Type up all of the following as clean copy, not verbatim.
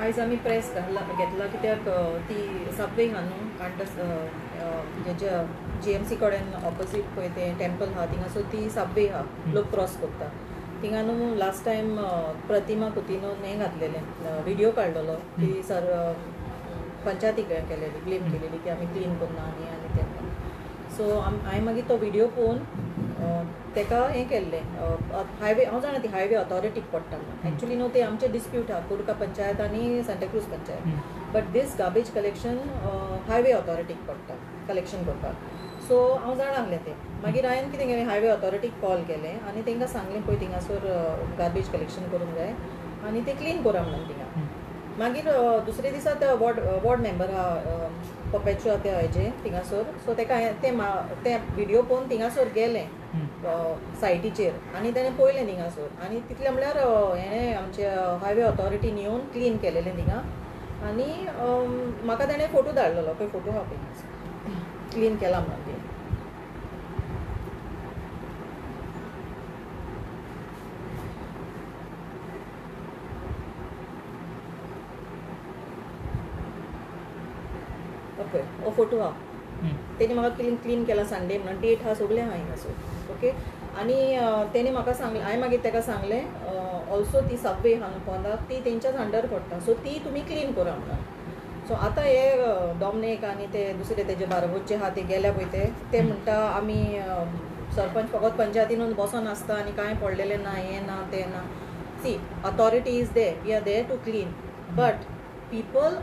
आयज आमी प्रेस घेतला कित्याक ती सबवे आहा न्हू हेजे GMC कडेन ऑपोजीट पळय तें टेंपल आहा थिंगासर ती सबवे आहा लोक क्रॉस करता थिंगा न्हू लास्ट टायम प्रतिमा कुतिनोन हें घातलेलें व्हिडियो काडलेलो की सर पंचायतीक हें केलेली ब्लेम केलेली की आमी क्लीन करना आनी तेन्ना सो हांवें मागीर तो व्हिडियो पळोवन तेका हें केल्लें हायवे हांव जाणा ती हायवे ऑथॉरिटीक पडटा एक्चुली न्हू ते आमचे डिस्प्यूट आहा कुर्का पंचायत आनी Santa Cruz panchayat but this garbage collection highway ऑथॉरिटीक पडटा कलेक्शन करपाक सो हांव जाणासलें तें मागीर हांवें कितें केलें हायवे ऑथॉरिटीक कॉल केलें आनी तांकां सांगलें पळय थिंगासर गार्बेज कलेक्शन करूंक जाय आनी ते क्लीन करा म्हणून थिंगा मागीर दुसरे दिसा ते वॉर्ड मेंबर आहा पपेचुआ त्या हेजे थिंगासर सो तेका ते व्हिडियो पळोवन थिंगासर गेलें सायटीचेर आनी ताणें पळयलें थिंगासर आनी तितलें म्हणल्यार हेणें आमचे हायवे ऑथॉरिटीन येवन क्लीन केलेलें थिंगा आनी म्हाका ताणें फोटो धाडलेलो पळय फोटो आहा पळय क्लीन केला म्हणून ती ओके हो फोटो आहा तेणी म्हाका क्लीन केला संडे म्हणून डेट आहा सगळें आहा हिंगासर ओके आनी तेणी म्हाका सांगलें हांवें मागीर ताका सांगलें ऑल्सो ती सबवे आहा न्हू पोंदाक ती तेंच्याच अंडर पडटा सो ती तुमी क्लीन करा म्हणून सो आतां हे डॉमनेक आनी ते दुसरे तेजे बाराबोचे आहा ते गेल्या पळय ते म्हणटा आमी सरपंच फकत पंचायतीन बसोन आसता आनी कांय पडलेलें ना हें ना तें ना सी authority is there we are there to clean but people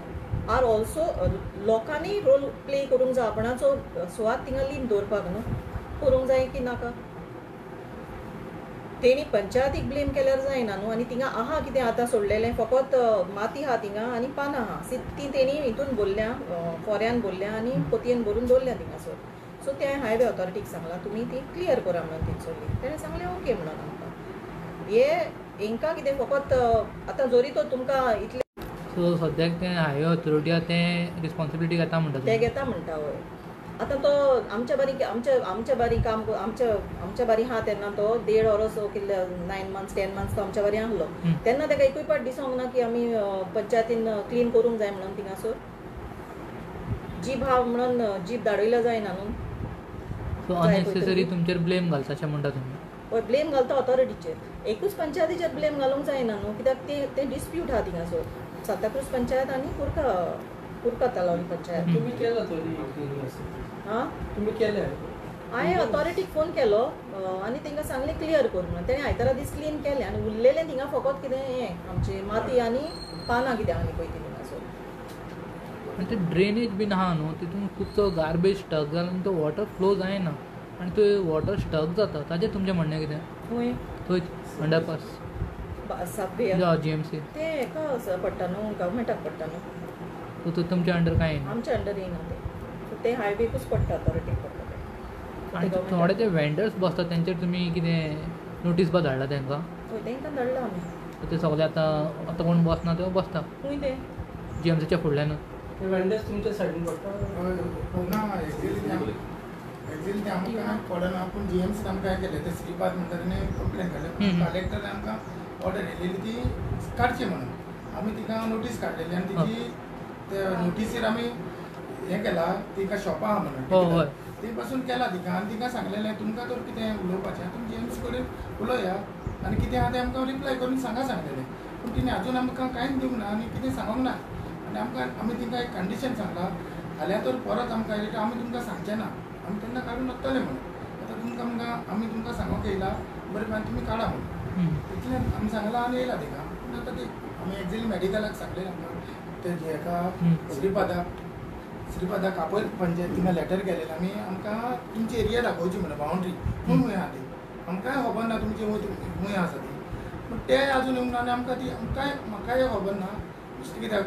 are also लोकांनी रोल प्ले करूंक जाय आपणाचो सुवात थिंगा लीन दवरपाक न्हू करूंक जाय की नाका तेणी पंचायतीक ब्लेम केल्यार जायना न्हू आनी थिंगा आहा कितें आतां सोडलेलें फकत माती आहा थिंगा आनी पानां आहा ती तेणी हितून भरल्या फोऱ्यान भरल्या आनी पोतयेन भरून दवरल्या थिंगासर सो ते हायवे ऑथॉरिटीक सांगलां तुमी ती क्लियर करा म्हणून थिंगसरली तेणें सांगलें ओके म्हणून आमकां हे हांकां कितें फकत आतां जोरी तो तुमकां इतलें सो सद्याक तें हायवे ऑथॉरिटी आहा तें रिस्पॉन्सिबिलिटी घेता म्हणटा ते घेता म्हणटा हय आतां तो आमच्या बारी काम आमच्या बारी आहा तेन्ना तो 1.5 वोरस कितले 9 months 10 months तो आमच्या बारी आहलो तेन्ना ताका एकूय पाट दिसोंक ना की आमी पंचायतीन क्लीन करूंक जाय म्हणून थिंगासर जीप आहा म्हणून जीप धाडयल्या जायना न्हू सो अननेसेसरी तुमचेर ब्लेम घालता अशें म्हणटा तुमी हय ब्लेम घालता ऑथॉरिटीचेर एकूच पंचायतीचेर ब्लेम घालूंक जायना न्हू कित्याक ते डिस्प्यूट आहा थिंगासर सांताक्रूज पंचायत आनी कुर्का तलावली पंचायत तुम्ही केला तो हां तुम्ही केले हांवें ऑथॉरिटीक फोन केलो आनी तांकां सांगलें क्लियर कर म्हणून तेणें आयतारा दीस क्लीन केलें आनी उरलेलें थिंगा फकत कितें हें आमची माती आनी पानां कितें आनी पळय ती थिंगासर आनी ते ड्रेनेज बीन आहा न्हू तितून खूबसो गार्बेज स्टक जाला आनी तो वॉटर फ्लो जायना आनी तो वॉटर स्टक जाता ताजें तुमचें म्हणणें कितें खंय थंय अंडरपास सबवे GMC ते हेका पडटा न्हू गव्हर्मेंटाक पडटा न्हू तो तुमच्या अंडर कांय येना आमच्या अंडर येना ते हायवेकूच पडटा ऑथॉरिटीक पडटा आनी थोडे ते वेंडर्स बसता तेंचेर तुमी कितें नोटीस बा धाडला तांकां हय तांकां धाडला आमी ते सगळे आतां कोण बसना ते बसता खंय ते GMCच्या फुडल्यान ते वेंडर्स तुमच्या सायडीन पडटा ना एक्झॅक्टली ते आमकां पडना पूण GMC आमकां काय केलें ते श्रीपाद म्हणटा तेणें कंप्लेन केलें कलेक्टर आमकां ऑर्डर येयलेली ती काडची म्हणून आमी तिका नोटीस काडलेली आनी तिची त्या नोटीसीर आमी हें केलां तिका शॉपां आहा म्हणून ती पासून केला तिका आनी तिका सांगलेलें तुमकां तर कितें उलोवपाचें तुमी GMC कडेन उलया आनी कितें आहा तें आमकां रिप्लाय करून सांगलेलें पूण तिणें आजून आमकां कांयच दिवंक ना आनी कितें सांगूंक ना आनी आमी तिका एक कंडिशन सांगलां फाल्यां तर परत आमकां येता आमी तुमकां सांगचें ना आमी तेन्ना काडून वतले म्हणून आतां तुमकां आमी तुमकां सांगूंक येयला बरें मागीर तुमी काडा म्हणून इतलें आमी सांगलां आनी येयला तिका पूण आतां ती आमी एक्झॅक्टली मेडिकलाक सांगलें आमकां ते हेका श्रीपादा कापड पंचायत तिंगा लेटर केलेलें आमी आमकां तुमची एरिया दाखोवची म्हणून बाउंड्री खंय आहा ती आमकांय खबर ना तुमची खंय आसा ती पूण ते आजून येवंक ना आनी आमकां ती म्हाकाय खबर ना बेश्टी कित्याक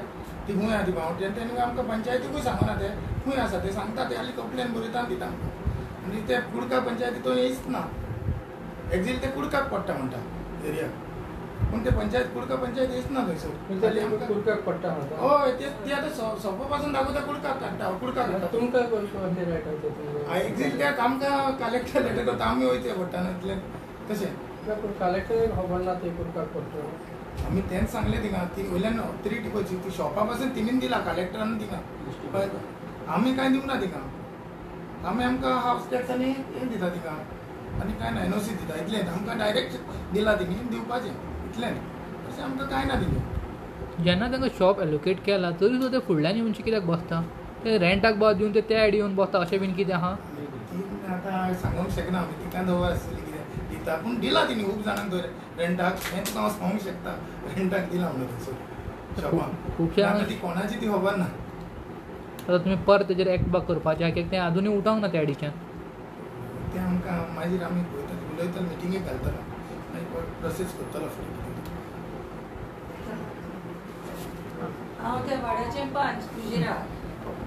ती खंय आहा ती बाउंड्री आनी तेणें आमकां पंचायतीकूय सांगना ते खंय आसा ते सांगता ते आनी कंप्लेन बरयता आनी दिता आमकां आनी ते कुडका पंचायती तो येयच ना एक्झॅक्टली ते कुडकाक पडटा म्हणटा एरिया पूण ते पंचायत कुडका पंचायत येयच ना थंयसर कुडकाक पडटा हय ते आतां सोपो पासून दाखयता कुडकाक काडटा कुडकाक काडटा तुमकां एक्झॅक्टली त्याक आमकां कलेक्टर लेटर करता आमी वयचें पडटा न्हू इतलें तशें कलेक्टर खबर ना ते करपाक पडटा. आमी तेंच सांगलें थिंगा ती वयल्यान तरी टिकोची ती शॉपा पासून तिणीन दिला कलेक्टरान थिंगा पळय आमी कांय दिवंक ना थिंगा आमी आमकां हावस टॅक्स आनी हें दिता थिंगा आनी कांय ना NOC दिता इतलेंच आमकां डायरेक्ट दिला तिणी दिवपाचें इतलेंच तशें आमकां कांय ना दिलें. जेन्ना तांकां शॉप एलोकेट केला तरी सुद्दां ते फुडल्यान येवनशे कित्याक बसता ते रेंटाक बाद दिवन ते त्या आयडी येवन बसता अशें बीन कितें आहा. ती आतां सांगूंक शकना आमी तिका दवर आसतली कितें दिता पूण दिला तिणी खूब जाणांक तर रेंटाक हें तुका हांव सांगूंक शकता रेंटाक दिला म्हणून थंयसर शॉपाक खुबशे आतां ती कोणाची ती खबर ना. आतां तुमी परत तेजेर एक्ट बाक करपाचें कित्याक तें आजुनूय उठोंक ना त्या आयडीच्यान. तें आमकां मागीर आमी पळयता उलयता मिटिंगेक घालतलो मागीर प्रोसेस करतलो फुडें कितें. हांव त्या वाड्याचें पंच उजिरा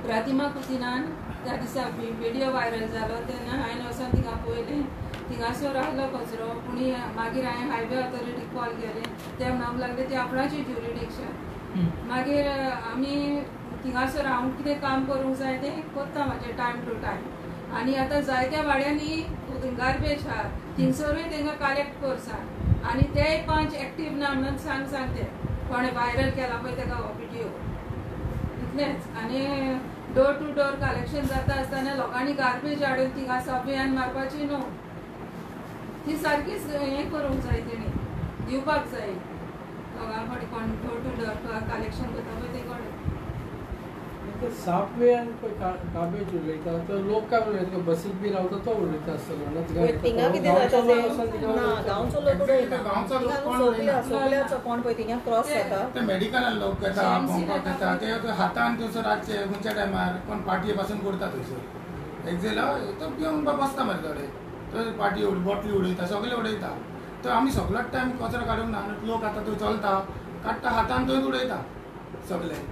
प्रतिमा कुतिनान त्या दिसा व्हिडियो व्हायरल जालो तेन्ना हांवें वचून थिंगा पळयलें थिंगासर आसलो कचरो पूण मागीर हांवें हायवे ऑथॉरिटीक कॉल केलें ते म्हणूंक लागले ते आपणाची ज्युरिडिक्शन. मागीर आमी थिंगासर हांव कितें काम करूंक जाय तें करता म्हाजें टायम टू टायम आनी आतां जायत्या वाड्यांनी गार्बेज आहा थिंगसरूय तांकां कलेक्ट कर सांग आनी तेय पंच एक्टीव ना म्हणून सांग ते कोणें व्हायरल केला पळय तेका हो व्हिडियो इतलेंच. आनी डोर टू डोर कलेक्शन जाता आसतना लोकांनी गार्बेज हाडून थिंगा सबवेन मारपाची न्हू ती सारकीच हें करूंक जाय तेणी दिवपाक जाय लोकां कडेन कोण डोर टू डोर कलेक्शन करता पळय ते कडेन. साफ वे आनी पळय गार्बेज उडयता तो लोक काय उडयता बसीक बी रावता तो उडयता आसतलो ना थिंगा कितें जाता तें ना गांवचो लोक उडयना गांवचो लोक कोण सगळ्याचो कोण पळय थिंगा क्रॉस जाता ते मेडिकलान लोक घेता भोंवपाक येता ते हातान थंयसर रातचे खंयच्या टायमार कोण पाटये पासून करता थंयसर एक्झेला तो पिवन बसता मरे थोडे तो पाटी बॉटली उडयता सगळे उडयता तो आमी सगळोच टायम कचरो काडूंक ना लोक आतां थंय चलता काडटा हातान थंय उडयता सगळे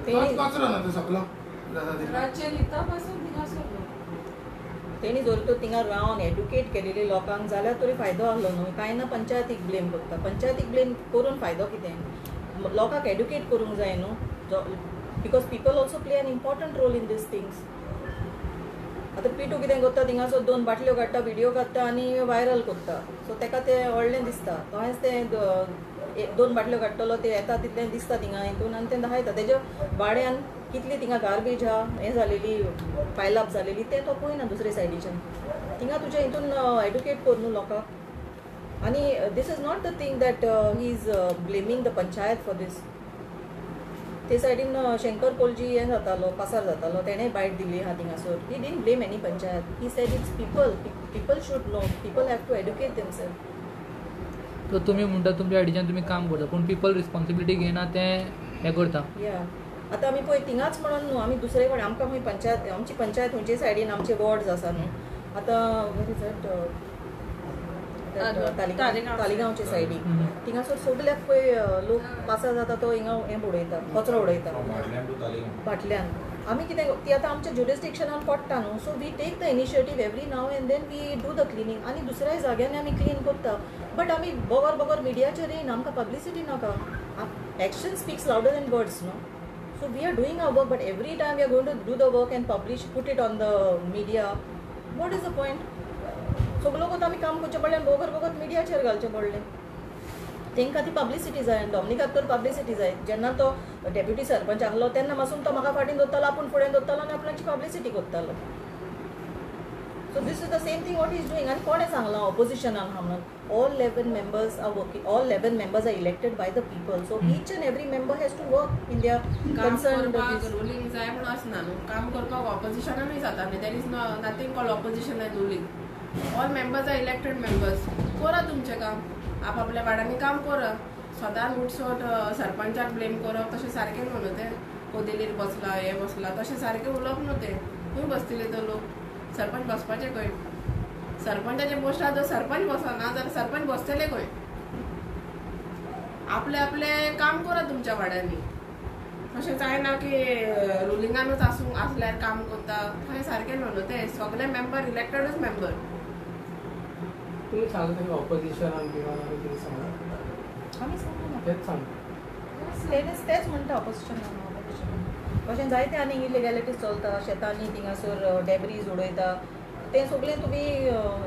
तोच कचरो ना तो सगळो रातचे न्हिदता पासून थिंगासर तेणी जर तर थिंगा रावन एड्युकेट केलेले लोकांक जाल्यार तरी फायदो आहलो न्हू कांय ना पंचायतीक ब्लेम करता पंचायतीक ब्लेम करून फायदो कितें लोकांक एड्युकेट करूंक जाय न्हू because people also play an important role in these things. आतां पिटू कितें करता थिंगासर 2 बाटल्यो काडटा व्हिडियो काडटा आनी व्हायरल करता सो ताका तें व्हडलें दिसता तशेंच तें 2 बाटल्यो काडटलो ते येता तितलें दिसता थिंगा हितून आनी तें दाखयता तेज्या वाड्यान कितली थिंगा गार्बेज आहा हें जालेली पायलअप जालेली तें तो पळयना दुसरे सायडीच्यान थिंगा तुज्या हितून एड्युकेट कर न्हू लोकांक. आनी this is not the thing that he is blaming the panchayat for this. ते सायडीन शंकर कोलजी हें जातालो पासार जातालो तेणें बायट दिली आहा थिंगासर he didn't blame any panchayat he said it's people should know people have to educate themselves. तो तुमी म्हणटा तुमच्या आयडीच्यान तुमी काम करता पूण पीपल रिस्पॉन्सिबिलिटी घेयना तें हें करता. या आतां आमी पळय थिंगाच म्हणून न्हू आमी दुसरे कडेन आमकां खंय पंचायत आमची पंचायत खंयचे सायडीन आमचे वॉर्ड्स आसा न्हू आतां तालिगांवचे सायडीक थिंगासर सगल्याक पळय लोक पासार जाता तो हिंगा हें उडयता कचरो उडयता भाटल्यान. आमी कितें ती आतां आमच्या ज्युरिस्डिक्शनान पडटा न्हू so we take the initiative every now and then we do the cleaning आनी दुसऱ्याय जाग्यांनी आमी क्लीन करता बट आमी बगर मिडियाचेर येयना आमकां पब्लिसिटी नाका. Action speaks louder than words न्हू so we are doing our work but every time we are going to do the work and publish put it on the media what is the point. सगळो कोत आमी काम करचें पडलें बगर मिडियाचेर घालचें पडलें तांकां ती पब्लिसिटी जाय डॉमिनिकाक तर पब्लिसिटी जाय. जेन्ना तो डेप्युटी सरपंच आहलो तेन्ना पासून तो म्हाका फाटीं दवरतालो आपूण फुडें दवरतालो आनी आपणाची पब्लिसिटी करतालो. So this is the same thing what is doing. आनी कोणें सांगलां ऑपोजिशनान आहा म्हणून all 11 members are working all 11 members are elected by the people so each and every member has to work in their concerned ruling जाय म्हणून आसना न्हू काम करपाक ऑपोजिशनानूय जाता न्ही there is nothing called opposition and ruling. All members are elected members करा तुमचें काम आपल्या वाड्यांनी काम करा. सदांच उठसोट सरपंचाक ब्लेम करप तशें सारकें न्हू न्हू तें कोदेलीर बसला हें बसला तशें सारकें उलोवप न्हू तें खंय बसतले तो लोक सरपंच बसपाचें खंय सरपंचाचे पोस्टार जर सरपंच बसना जाल्यार सरपंच बसतले खंय. आपले आपले काम करा तुमच्या वाड्यांनी अशें जायना की रुलिंगानूच आसल्यार काम करता कांय सारकें न्हू न्हू तें सगळे मेंबर इलेक्टेडूच मेंबर. तुमी सांगता तेंका ऑपोजिशनान किंवा कितें सांगता आमी सांगना तेच सांगता तेच म्हणटा ऑपोजिशन अशें जायते आनी इलिगॅलिटीज चलता शेतांनी थिंगासर डेब्रीज उडयता तें सगळें तुमी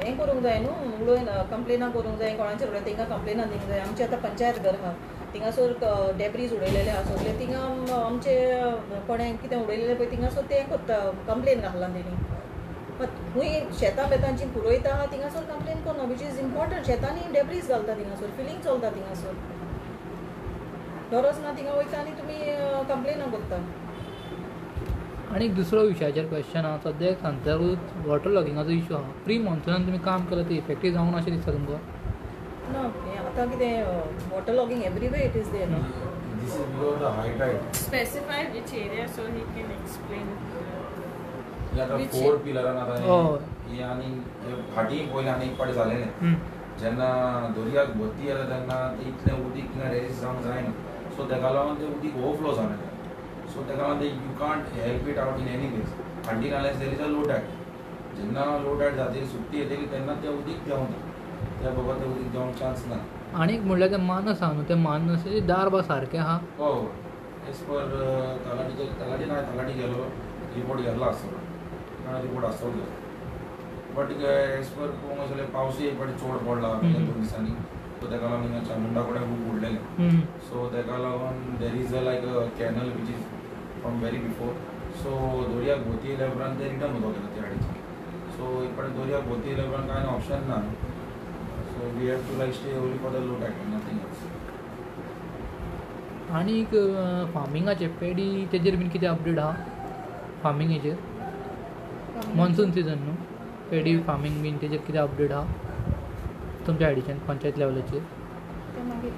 हें करूंक जाय न्हू उडोवन कंप्लेनां करूंक जाय कोणाचेर उडय तांकां कंप्लेनां दिवंक जाय आमचें आतां पंचायत घर आहा थिंगासोर डेब्रीज उडयलेले आहा सगळे थिंगा आमचे कोणें कितें उडयलेलें पळय थिंगासोर तें करता कंप्लेन घातला तेणी खूंय शेतां बेतांची पुरोयता आहा थिंगासोर कंप्लेन करना वीच इज इम्पॉर्टंट शेतांनी डेब्रीज घालता थिंगासोर फिलींग चलता थिंगासोर गरज ना थिंगा वयता आनी तुमी कंप्लेनां करता आणि एक दुसरो विशयाचेर क्वेश्चन आहा सद्याक सांगतरूच वॉटर लॉगिंगाचो इशू आहा प्री मॉन्सुनान तुमी काम केलां ते इफेक्टीव जावंक ना अशें दिसता तुमकां ना हें आतां कितें water logging every way it is there न्हू This is because the high tide. Specify which area so he can explain. हे आता Which- 4 पिलरान आता हय. हे आनी फाटी पयलीं आनी एक पाटी जालेलें जेन्ना दर्याक भरती येता तेन्ना ते इतलें उदीक थिंगा रेजिस्ट जावंक जायना सो ताका लागून तें उदीक ओवरफ्लो जालें सो ताका लागून ते you can't help it out in any ways फाटी नाल्यार देर इज अ लो टायड जेन्ना लो टायड जातकीर सुट्टी येतकीर तेन्ना तें उदीक देंवता त्या बरोबर तें उदीक देंवंक चान्स ना आनी एक म्हणल्यार ते मानस आहा न्हू ते मानसाचे दार बा सारके आहा हय एज पर तलाटी गेलो रिपोर्ट घेतला आसतलो रिपोर्ट आसतलो बट एज पर पळोवंक वचत जाल्यार पावसूय एक फावटी चड पडला फाटल्या 2 दिसांनी सो ताका लागून हिंगा चामुंडा कडेन खूब उडलेलें सो ताका लागून there is a like a canal which is from very before so दर्याक भोंवती येयल्या उपरांत ते रिटर्न उदक येता त्या सायडीच्यान सो एक फावटी दर्याक भोंवती येयल्या उपरांत कांय ऑप्शन ना so we have to like stay only for the low tide nothing else आनीक फार्मिंगाचे पेडी तेजेर बीन कितें अपडेट आहा फार्मिंगेचेर मॉन्सून सिजन न्हू पेडी फार्मींग बीन तेजेर कितें अपडेट आहा तुमच्या सायडीच्यान पंचायत लेवलाचेर तें मागीर